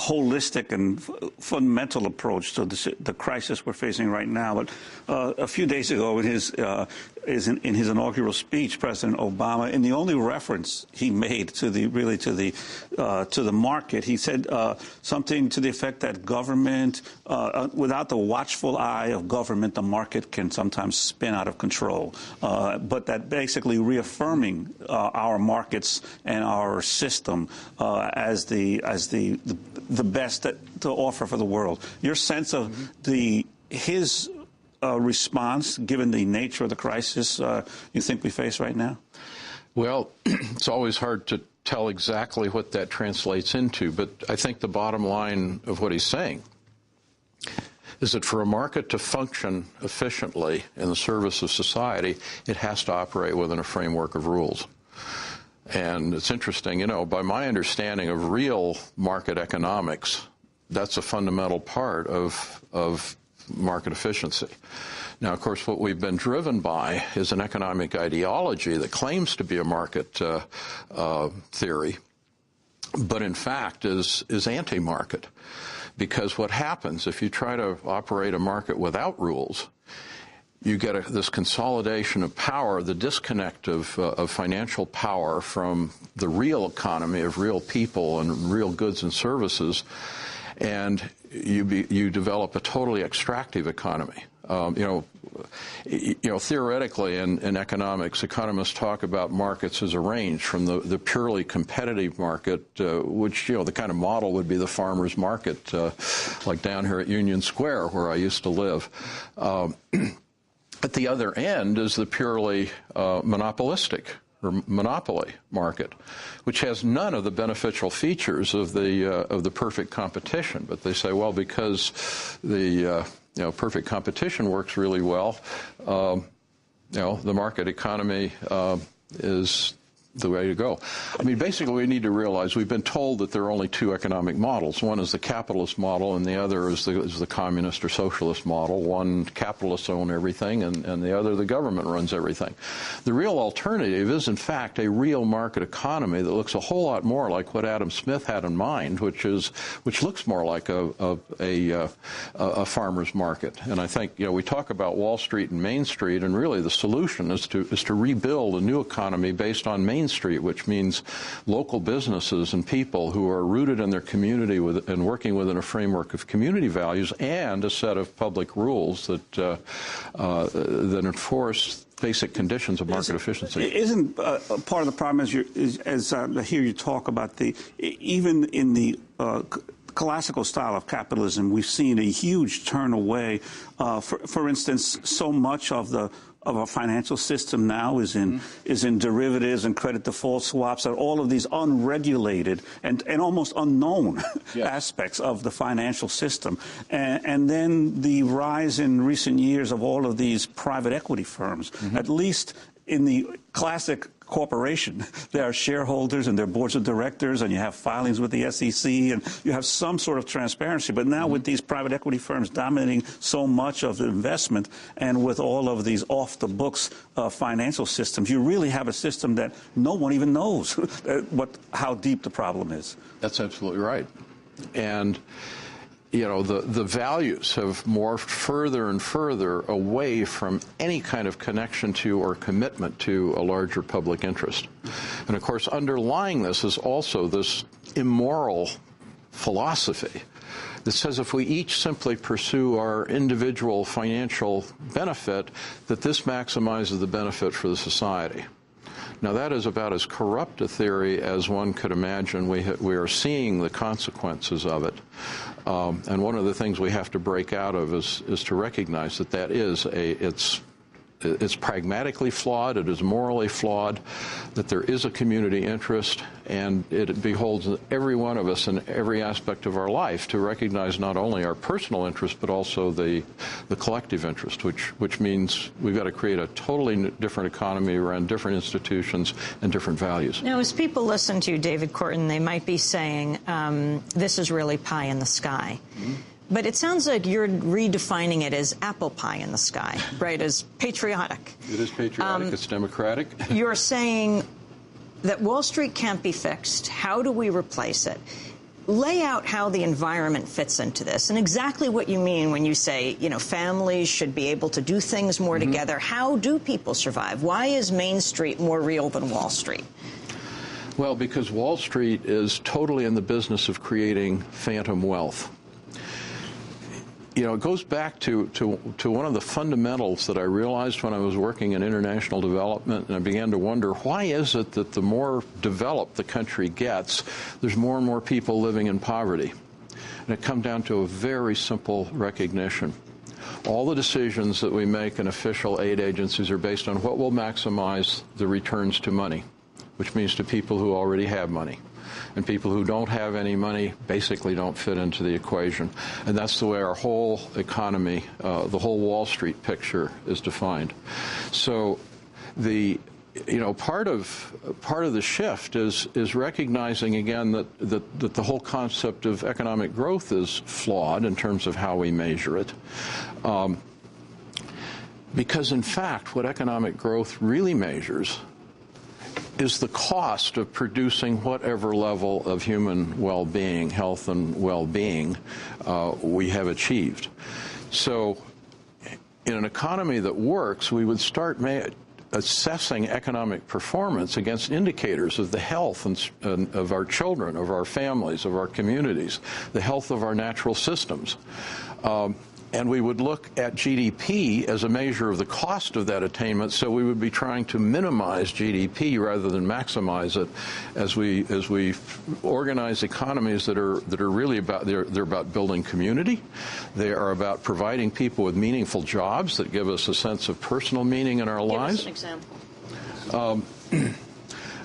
holistic and fundamental approach to the crisis we're facing right now. But a few days ago, in his inaugural speech, President Obama, in the only reference he made to the market, he said something to the effect that government, without the watchful eye of government, the market can sometimes spin out of control. But that basically reaffirming our markets and our system as the best to offer for the world. Your sense of his response, given the nature of the crisis you think we face right now? Well, it's always hard to tell exactly what that translates into, but I think the bottom line of what he's saying is that for a market to function efficiently in the service of society, it has to operate within a framework of rules. And it's interesting, by my understanding of real market economics, that's a fundamental part of market efficiency. Now, of course, what we've been driven by is an economic ideology that claims to be a market theory, but in fact is anti-market. Because what happens if you try to operate a market without rules, you get this consolidation of power, the disconnect of financial power from the real economy of real people and real goods and services, and you develop a totally extractive economy. Theoretically in economics, economists talk about markets as a range from the purely competitive market, which, the kind of model would be the farmer's market, like down here at Union Square, where I used to live. At the other end is the purely monopolistic or monopoly market, which has none of the beneficial features of the perfect competition. But they say, well, because the perfect competition works really well, the market economy is the way to go. I mean, basically, we need to realize we've been told that there are only two economic models. One is the capitalist model, and the other is the communist or socialist model. One, capitalists own everything, and the other, the government runs everything. The real alternative is, in fact, a real market economy that looks a whole lot more like what Adam Smith had in mind, which looks more like a farmer's market. And I think, we talk about Wall Street and Main Street, and really the solution is to rebuild a new economy based on Main Street, which means local businesses and people who are rooted in their community and working within a framework of community values and a set of public rules that enforce basic conditions of market efficiency. Isn't part of the problem, as I hear you talk about even in the classical style of capitalism, we've seen a huge turn away. For instance, so much of our financial system now is in derivatives and credit default swaps, and all of these unregulated and almost unknown aspects of the financial system. And then the rise in recent years of all of these private equity firms, at least in the classic corporation, there are shareholders and their boards of directors, and you have filings with the SEC, and you have some sort of transparency. But now with these private equity firms dominating so much of the investment, and with all of these off-the-books financial systems, you really have a system that no one even knows how deep the problem is. That's absolutely right. And the values have morphed further and further away from any kind of connection to or commitment to a larger public interest. And, of course, underlying this is also this immoral philosophy that says if we each simply pursue our individual financial benefit, that this maximizes the benefit for the society. Now, that is about as corrupt a theory as one could imagine. We are seeing the consequences of it. And one of the things we have to break out of is to recognize that it's pragmatically flawed, it is morally flawed, that there is a community interest, and it beholds every one of us in every aspect of our life to recognize not only our personal interest, but also the collective interest, which means we've got to create a totally different economy around different institutions and different values. Now, as people listen to you, David Korten, they might be saying, this is really pie in the sky. But it sounds like you're redefining it as apple pie in the sky, right, as patriotic. It is patriotic. It's democratic. You're saying that Wall Street can't be fixed. How do we replace it? lay out how the environment fits into this and exactly what you mean when you say, you know, families should be able to do things more together. How do people survive? Why is Main Street more real than Wall Street? Well, because Wall Street is totally in the business of creating phantom wealth. You know, it goes back to one of the fundamentals that I realized when I was working in international development, and I began to wonder, why is it that the more developed the country gets, there's more and more people living in poverty? And it comes down to a very simple recognition. All the decisions that we make in official aid agencies are based on what will maximize the returns to money, which means to people who already have money. And people who don't have any money basically don't fit into the equation. And that's the way our whole economy, the whole Wall Street picture is defined. So part of the shift is recognizing again that the whole concept of economic growth is flawed in terms of how we measure it. Because in fact, what economic growth really measures is the cost of producing whatever level of human well-being, health and well-being we have achieved. So in an economy that works, we would start assessing economic performance against indicators of the health of our children, of our families, of our communities, the health of our natural systems. And we would look at GDP as a measure of the cost of that attainment, so we would be trying to minimize GDP rather than maximize it as we organize economies that are really about they're about building community. They are about providing people with meaningful jobs that give us a sense of personal meaning in our lives. Give us an example.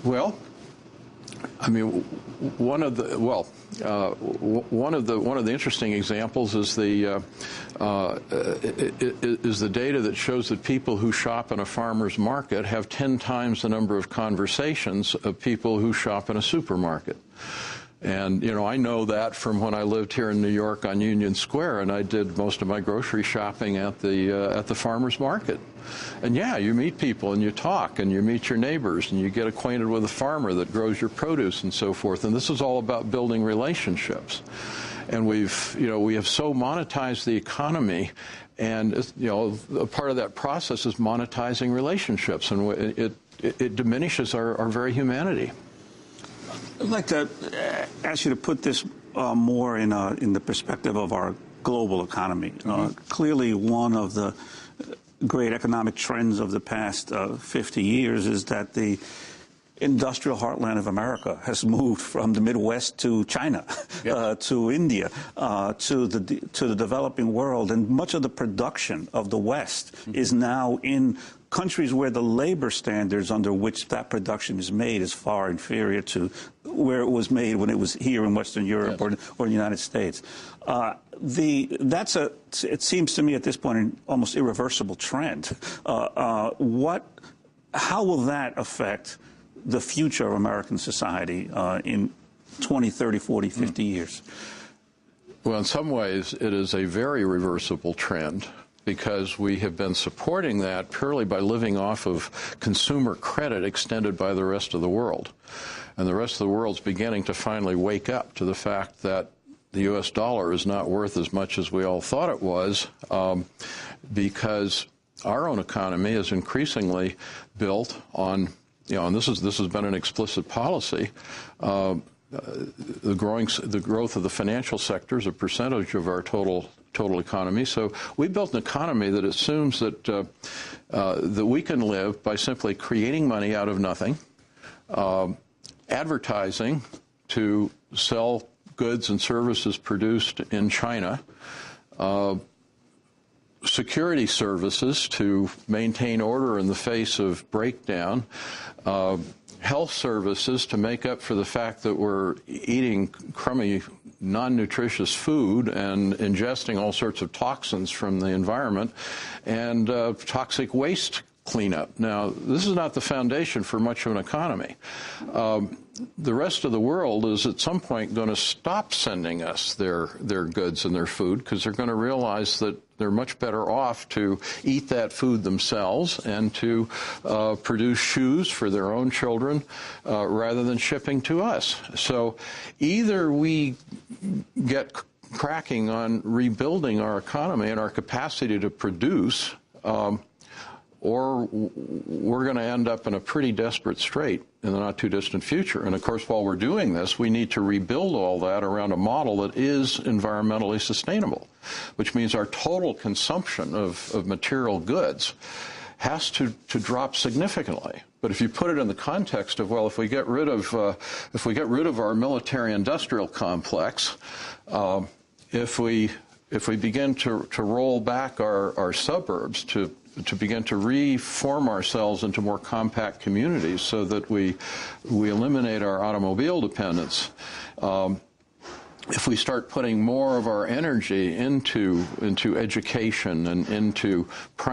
Well, I mean, one of the interesting examples is the data that shows that people who shop in a farmer's market have 10 times the number of conversations of people who shop in a supermarket. And, you know, I know that from when I lived here in New York on Union Square, and I did most of my grocery shopping at the farmer's market. And yeah, you meet people and you talk and you meet your neighbors and you get acquainted with a farmer that grows your produce and so forth. And this is all about building relationships. And we have so monetized the economy, and a part of that process is monetizing relationships, and it diminishes our very humanity. I'd like to ask you to put this more in the perspective of our global economy. Clearly, one of the great economic trends of the past 50 years is that the industrial heartland of America has moved from the Midwest to China, to India, to the developing world, and much of the production of the West is now in countries where the labor standards under which that production is made is far inferior to where it was made when it was here in Western Europe or the United States. It seems to me at this point an almost irreversible trend. How will that affect the future of American society in 20, 30, 40, 50 years? Well, in some ways, it is a very reversible trend, because we have been supporting that purely by living off of consumer credit extended by the rest of the world. And the rest of the world's beginning to finally wake up to the fact that the U.S. dollar is not worth as much as we all thought it was, because our own economy is increasingly built on, and this has been an explicit policy, the growth of the financial sector is a percentage of our total economy. So we built an economy that assumes that we can live by simply creating money out of nothing, advertising to sell goods and services produced in China, security services to maintain order in the face of breakdown, health services to make up for the fact that we're eating crummy, non-nutritious food and ingesting all sorts of toxins from the environment, and toxic waste cleanup. Now, this is not the foundation for much of an economy. The rest of the world is at some point going to stop sending us their goods and their food because they're going to realize that they're much better off to eat that food themselves and to produce shoes for their own children rather than shipping to us. So either we get cracking on rebuilding our economy and our capacity to produce, or we're going to end up in a pretty desperate strait in the not-too-distant future. And, of course, while we're doing this, we need to rebuild all that around a model that is environmentally sustainable, which means our total consumption of material goods has to drop significantly. But if you put it in the context of, well, if we get rid of our military-industrial complex, if we begin to roll back our suburbs to begin to reform ourselves into more compact communities so that we eliminate our automobile dependence, if we start putting more of our energy into education and into primary